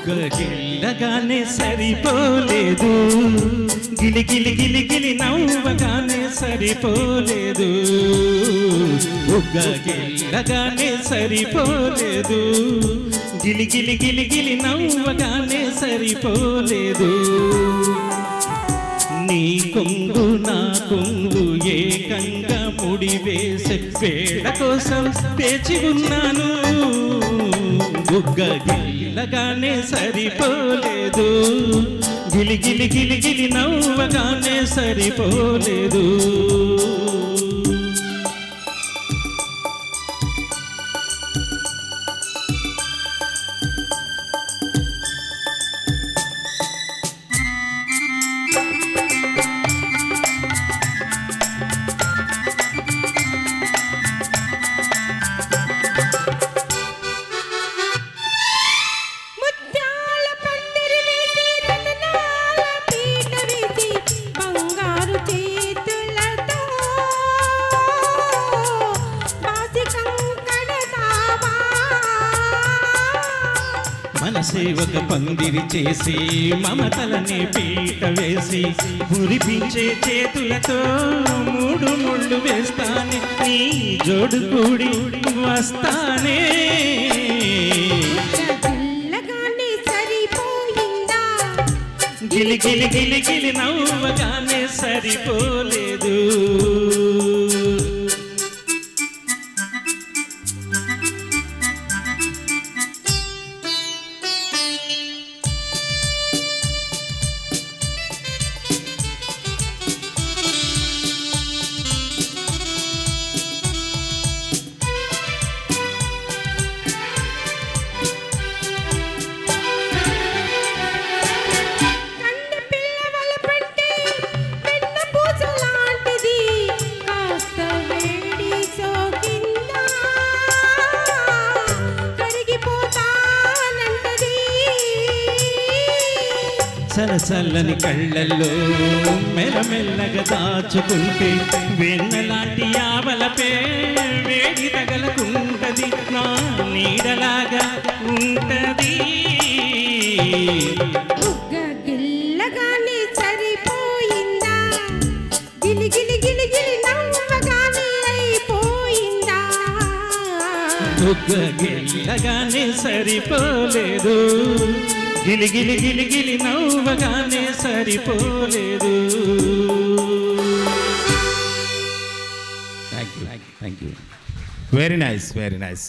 బుగ్గగిల్లగానే సరిపోలేదు, గిలి గిలి గిలి గిలి నవ్వగానే సరిపోలేదు. బుగ్గగిల్లగానే సరిపోలేదు, గిలి గిలి గిలి గిలి నవ్వగానే సరిపోలేదు. నీ కొంగు నా కొంగు ఏకంగా ముడివేసే వేళ కోసం వేచి ఉన్నాను. బుగ్గగిల్లగానే సరిపోలేదు, గిలి గిలి గిలి గిలి నవ్వగానే సరిపోలేదు. మనసే ఒక పందిరి చేసి మమతలనే పీట వేసి మురిపించే చేతులతో మూడు ముళ్ళు వేస్తానే, నీ జోడు కూడి వస్తానే. గిలి గిలి గిలి గిలి నవ్వగానే సరిపోలేదు. సలసల్లని కళ్ళల్లో మెల్లమెల్లగా దాచుకుంటే వెన్నలాంటి ఆవలపే వేడి తగలకుంటది, నా నీడలాగా ఉంటది. బుగ్గగిల్లగానే సరిపోయిందా, గిలి గిలి గిలి గిలి నవ్వగానే అయిపోయిందా. బుగ్గగిల్లగానే సరిపోలేదు, గిలి గిలి గిలి గిలి నవ్వగానే సరిపోలేదు. Thank you. Very nice, very nice.